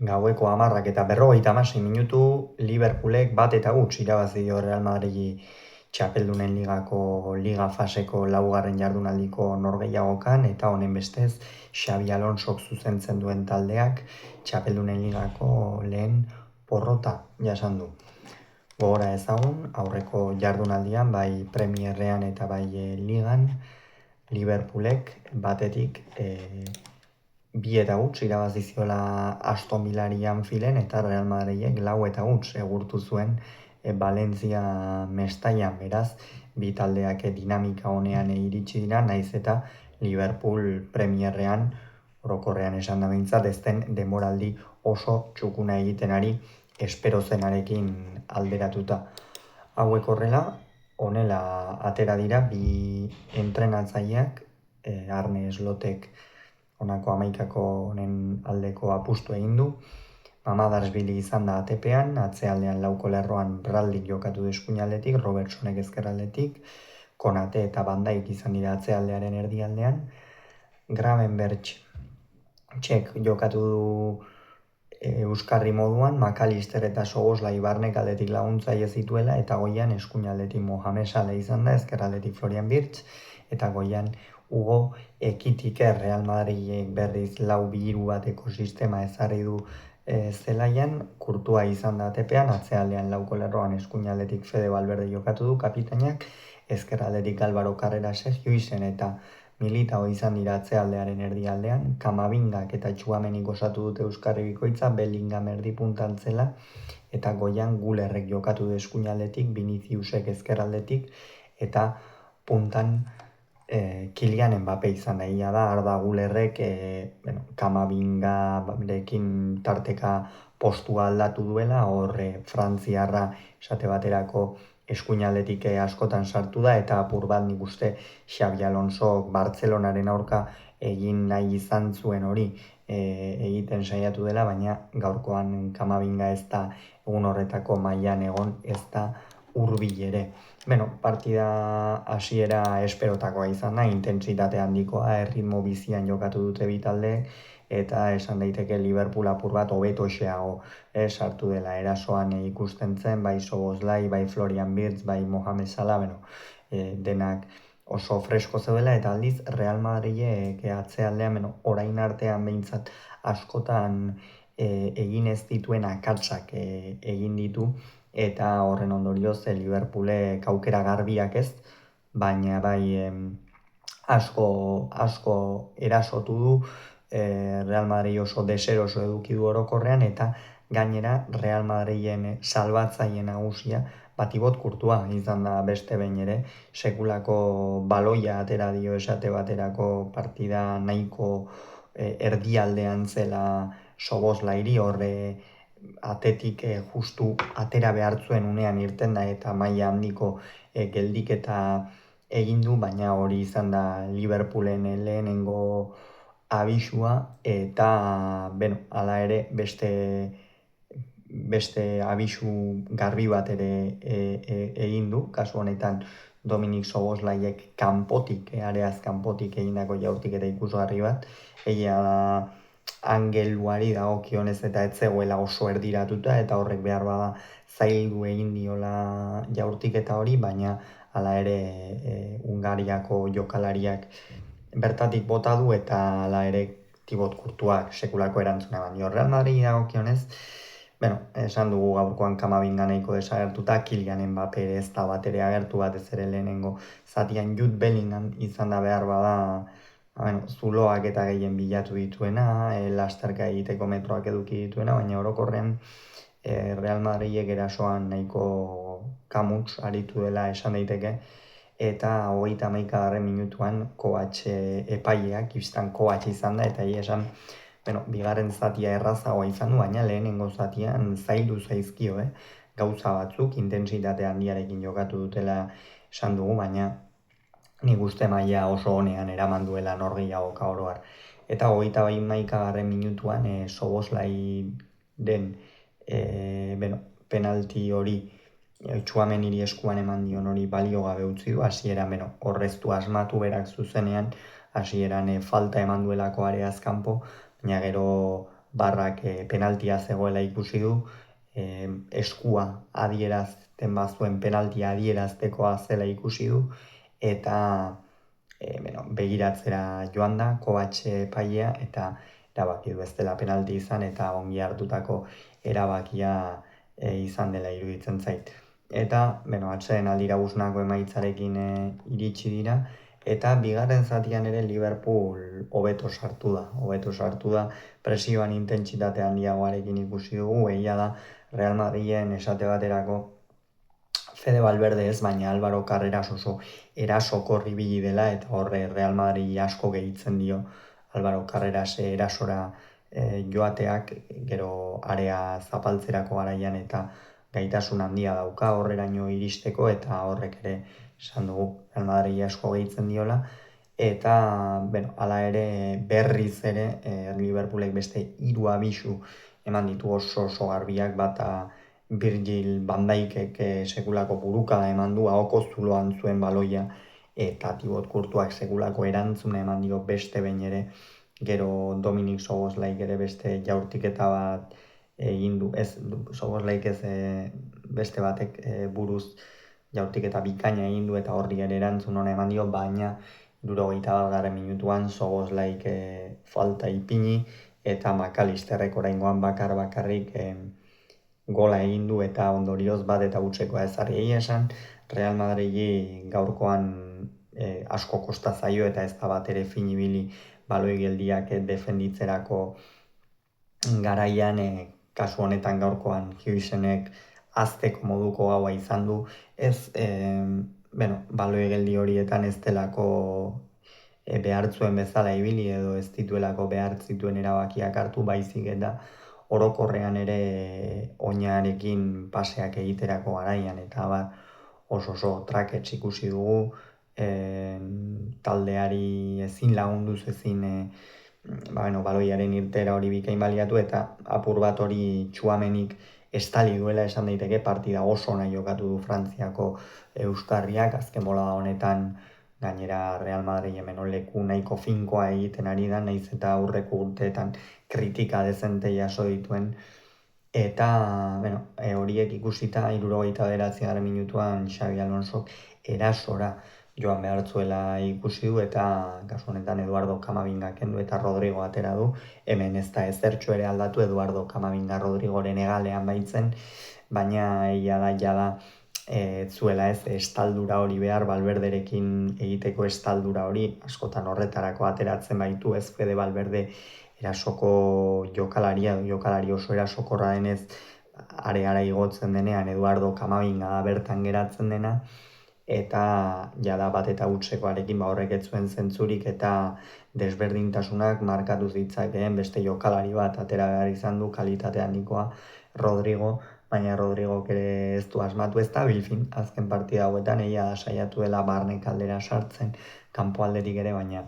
Gaueko 10:56 Liverpoolek 1-0 irabazi dio Real Madridi Txapeldunen Ligako Liga faseko laugarren jardunaldiko norgehiagokan eta honen bestez Xabi Alonsok zuzentzen duen taldeak Txapeldunen Ligako lehen porrota jasan du. Gogora ezagun, aurreko jardunaldian bai Premierrean eta bai Ligan Liverpoolek batetik 2-0 irabazi ziola Aston Villari Anfielden eta Real Madridek 4-0 egurtu zuen Valencia Mestaian, beraz, bi taldeak dinamika honean iritsi dira, naiz eta Liverpool Premierrean orokorrean esan da behintzat ez den denboraldi oso txukuna egiten ari espero zenarekin alderatuta. Hauek horrela, honela atera dira bi entrenatzaileak, Arne Slotek honako 11 honen aldeko apustu egin du. Mamadarsvili izan da ATP-an, atzealdean lauko lerroan Bradleyk jokatu du eskuinaldetik, Robertsonek ezkerraldetik, Konate eta Van Dijk izan dira atzealdearen erdialdean, Gravenberch txek jokatu du euskarri moduan, McAllister eta Soboslai barnek aldetik laguntzaile zituela, eta goian eskuinaldetik Mohamed Salah izan da, ezkerraldetik Florian Wirtz, eta goian Hugo Ekitik Real Madridek berriz 4-2-3 bateko sistema ezarri du zelaian, Kurtua izan da ATP-an, atzealdean lauko lerroan eskuinaldetik Fede Valverde jokatu du kapitainak, ezkerraldetik Álvaro Carrera Sergio Isen eta Militao izan dira atzealdearen erdialdean, Kamabingak eta Tchouaménik osatu dute euskarri bikoitza, Bellingham erdipuntan zela, eta goian Gullerrek jokatu du eskuinaldetik, Viniciusek ezkerraldetik, eta puntan Kylian Mbappé izan da Arda Gullerrek Kamavingarekin tarteka postua aldatu duela, hor frantziarra esate baterako eskuinaldetik askotan sartu da, eta apur bat nik uste Xabi Alonsok Bartzelonaren aurka egin nahi izan zuen hori egiten saiatu dela, baina gaurkoan Kamavinga ez da egun horretako mailan egon, ez da hurbil ere. Partida hasiera esperotakoa izan da, intentsitate handikoa, erritmo bizian jokatu dute bi taldeek, eta esan daiteke Liverpool apur bat hobetoxeago sartu dela erasoan ikusten zen, bai Soboslai, bai Florian Wirtz, bai Mohamed Salah, denak oso fresko zeudela, eta aldiz Real Madridek atzealdean, orain artean behintzat askotan egin ez dituen akatsak egin ditu, eta horren ondorioz Liverpoolek aukera garbiak ez, baina bai asko erasotu du, Real Madrid oso deseroso eduki du orokorrean, eta gainera Real Madriden salbatzaile nagusia Batibot Kurtua izan da beste behin ere, sekulako baloia atera dio esate baterako partida nahiko erdialdean zela Soboslairi, horre atetik justu atera behar zuen unean irten da, eta maila handiko geldiketa egin du, baina hori izan da Liverpoolen lehenengo abisua, eta hala ere beste abisu garbi bat ere egin du, kasu honetan Dominik Soboslaiek kanpotik, areaz kanpotik egindako jaurtik eta ikusgarri bat, egia da angeluari dagokionez eta ez zegoela oso erdiratuta, eta horrek behar bada zaildu egin diola jaurtik eta hori, baina hala ere Hungariako jokalariak bertatik bota du, eta hala ere Tibot Kurtuak sekulako erantzuna eman dio. Real Madrid dagokionez, esan dugu gaurkoan Kamavinga nahiko desagertuta, Kylian Mbappé ere ez da bat ere agertu, bat ez ere lehenengo zatian Jude Bellingham izan da behar bada, zuloak eta gehien bilatu dituena, lasterka egiteko metroak eduki dituena, baina orokorrean Real Madridek erasoan nahiko kamuts aritu dela esan daiteke, eta 31. minutuan Kovac epaileak, Ibstan Kovac izan da, eta esan, bigarren zatia errazagoa izan du, baina lehenengo zatian zaildu zaizkio, gauza batzuk, intentsitate handiarekin jokatu dutela esan dugu, baina nik uste maila oso honean eraman duela norgehiagoka oroar. Eta 31. minutuan Soboslai den penalti hori Tchouaméniri eskuan eman dion hori balio gabe utzi du, hasieran horreztu asmatu berak zuzenean, hasieran falta eman duelako areaz kanpo, baina gero barrak penaltia zegoela ikusi du, eskua adierazten bazuen penaltia adieraztekoa zela ikusi du, eta begiratzera joan da Kovac epailea, eta erabaki du ez dela penalti izan, eta ongi hartutako erabakia izan dela iruditzen zait. Eta, atseden aldira guznako emaitzarekin iritsi dira, eta bigarren zatian ere Liverpool hobeto sartu da, presioan intentsitate handiagoarekin ikusi dugu, egia da Real Madriden esate baterako Fede Valverde ez, baina Álvaro Carreras oso erasokor ibili dela, eta horre Real Madrid asko gehitzen dio Álvaro Carreras erasora joateak, gero area zapaltzerako garaian, eta gaitasun handia dauka horreraino iristeko, eta horrek ere esan dugu Real Madrid asko gehitzen diola. Eta, hala ere berriz ere Liverpoolek beste 3 abisu eman ditu oso garbiak, bata Virgil van Dijkek sekulako burukada eman du, ahoko zuloan zuen baloia, eta Thibaut Courtoisek sekulako erantzuna eman dio beste behin ere, gero Dominic Szoboszlaik ere beste jaurtiketa bat egin du, ez Szoboszlaik ez, beste batek buruz jaurtiketa bikaina egin du, eta horri ere erantzun ona eman dio, baina 71. minutuan Szoboszlaik falta ipini, eta McAllisterrek oraingoan bakarrik gola egin du, eta ondorioz bat eta utzekoa ezarri. Egia esan, Real Madridi gaurkoan asko kosta zaio, eta ez da bat ere fin ibili baloi geldiak defenditzerako garaian, kasu honetan gaurkoan Hughesenek azteko moduko gaua izan du, ez baloi geldi horietan ez delako behartzuen bezala ibili, edo ez dituelako behartzituen erabakiak hartu, baizik eta orokorrean ere oinarekin paseak egiterako garaian, eta oso trakets ikusi dugu, taldeari ezin lagunduz, ezin baloiaren irtera hori bikain baliatu, eta apur bat hori Tchouaménik estali duela esan daiteke. Partida oso nahi jokatu du Frantziako euskarriak, azken bolada honetan gainera Real Madrid hemen leku nahiko finkoa egiten ari da, nahiz eta aurreko urteetan kritika dezente jaso dituen, eta horiek ikusita 79. minutuan Xabi Alonsok erasora joan behartzuela ikusi du, eta kasu honetan Eduardo Camavinga kendu eta Rodrigo atera du. Hemen ez da ezertxo ere aldatu, Eduardo Camavinga Rodrigoren egalean baitzen, baina egia da jada zuela ez estaldura hori behar, Valverderekin egiteko estaldura hori, askotan horretarako ateratzen baitu, ez Fede Valverde erasoko jokalari oso erasokorra denez, areara igotzen denean Eduardo Camavinga bertan geratzen dena, eta jada bat eta utzekoarekin horrek ez zuen zentzurik, eta desberdintasunak markatu zitzakeen beste jokalari bat atera behar izan du, kalitate handikoa Rodrigo, baina Rodrigok ere ez du asmatu, ez da bilfin azken partida hauetan, egia da saiatu dela barne kaldera sartzen kanpo alderik ere, baina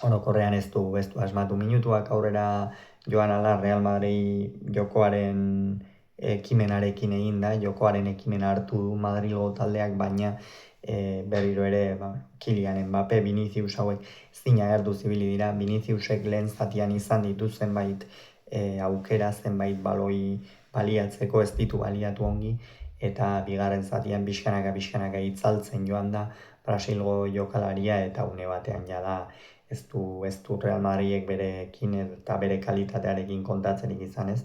orokorrean ez du asmatu. Minutuak aurrera joan ala Real Madrid jokoaren ekimenarekin egin da, jokoaren ekimena hartu du Madrilgo taldeak, baina berriro ere Kylian Mbappe, Vinicius hauek zina gertu zibili dira. Viniciusek lehen zatian izan ditu zenbait aukera, zenbait baloi baliatzeko, ez ditu baliatu ongi, eta bigarren zatian bizkanaka itzaltzen joan da Brasilgo jokalaria, eta une batean jada ez du Real Madridek berekin eta bere kalitatearekin kontatzerik izan, ez.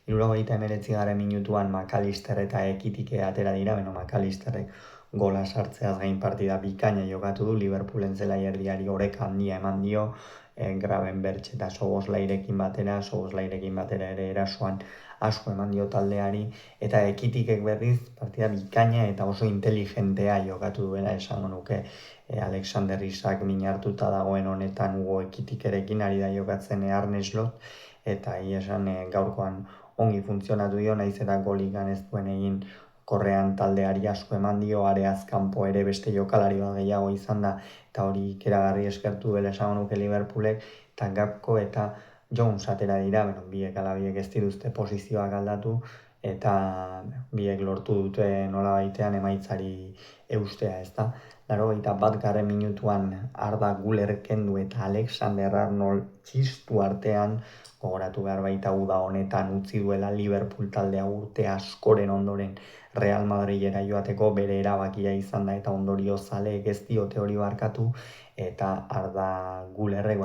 79. minutuan McAllister eta Ekitike atera dira, McAllisterrek gola sartzeaz gain partida bikaina jokatu du, Liverpoolen zelaiardiari oreka handia eman dio, Gravenberch eta Szoboszlairekin batera ere erasoan asko eman dio taldeari, eta Ekitikek berriz partida bikaina eta oso inteligentea jokatu duela esango nuke. Alexander Isak min hartuta dagoen honetan Hugo Ekitikerekin ari da jokatzen Arne Slot, eta esan gaurkoan ongi funtzionatu dio, nahiz eta golikan ez duen egin, korrean taldeari asko eman dio, areaz kanpo ere beste jokalari bat gehiago izan da, eta hori ikeragarri eskertu duela esango nuke Liverpoolek, eta Gakpo eta Jones atera dira, biek ala biek ez dituzte posizioak aldatu, eta biek lortu dute nola baitean emaitzari eustea, ezta? 81. Minutuan Arda Güler kendu eta Alexander Arnold txistu artean, gogoratu behar baita uda honetan utzi duela Liverpool taldea urte askoren ondoren Real Madridera joateko bere erabakia izan da, eta ondorio zaleek ez diote hori barkatu, eta Arda Gülerrek,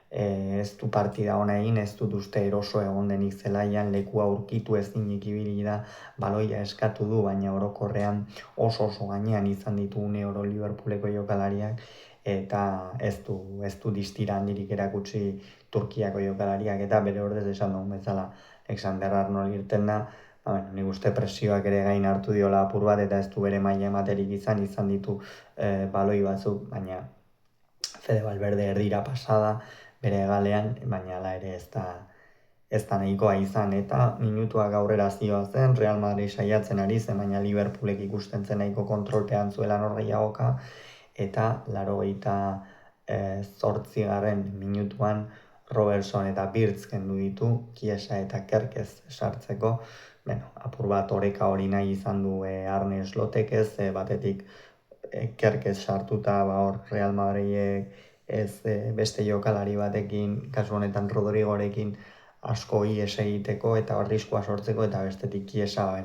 ez du partida ona egin, ez dut uste eroso egon denik zelaian, lekua aurkitu ezinik ibili da, baloia eskatu du, baina orokorrean oso gainean izan ditu une oro Liverpooleko jokalariak, eta ez du distira handirik erakutsi Turkiako jokalariak, eta bere ordez esan dugun bezala Alexander Arnold irten da, nik uste presioak ere gain hartu diola apur bat, eta ez du bere maila ematerik izan ditu baloi batzuk, baina Fede Valverde erdira pasada, bere galean, baina hala ere ez da nahikoa izan, eta minutuak aurrera zioazen, Real Madrid saiatzen ari zen, baina Liverpoolek ikusten zen nahiko kontrolpean zuela norgehiagoka, eta 88. Minutuan Robertson eta Birtz kendu ditu, Chiesa eta Kerkez sartzeko, apur bat oreka hori nahi izan du Arne Slotek ez, batetik Kerkez sartuta hor Real Madridek ez beste jokalari batekin, kasu honetan Rodrigorekin asko ies egiteko eta arriskua sortzeko, eta bestetik Chiesa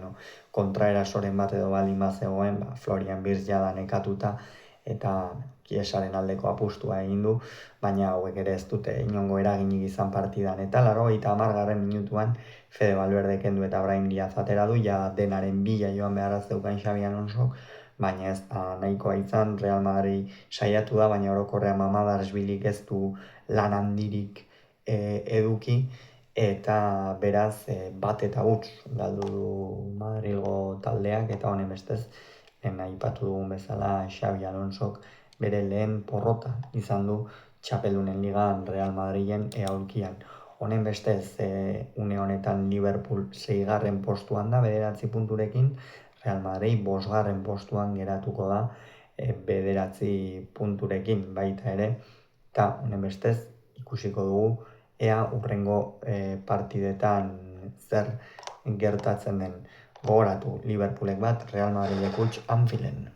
kontraerasoren bat edo baldin bazegoen, Florian Wirtz jada nekatuta, eta Chiesaren aldeko apustua egin du, baina hauek ere ez dute inongo eraginik izan partidan, eta 90. Minutuan Fede Valverde kendu eta Brahim Díaz atera du, ja denaren bila joan beharra zeukan Xabi Alonsok, baina ez da nahikoa izan, Real Madrid saiatu da, baina orokorrean Mamadarsvilik ez du lan handirik eduki, eta beraz bat eta huts galdu du Madrilgo taldeak, eta honen bestez, aipatu dugun bezala Xabi Alonsok bere lehen porrota izan du Txapeldunen Ligan Real Madrilen aulkian. Honen bestez, une honetan Liverpool 6. postuan da, 9 punturekin, Real Madrid 5. postuan geratuko da 9 punturekin baita ere, eta honen bestez ikusiko dugu ea hurrengo partidetan zer gertatzen den. Gogoratu, Liverpoolek bat, Real Madridek huts Anfielden.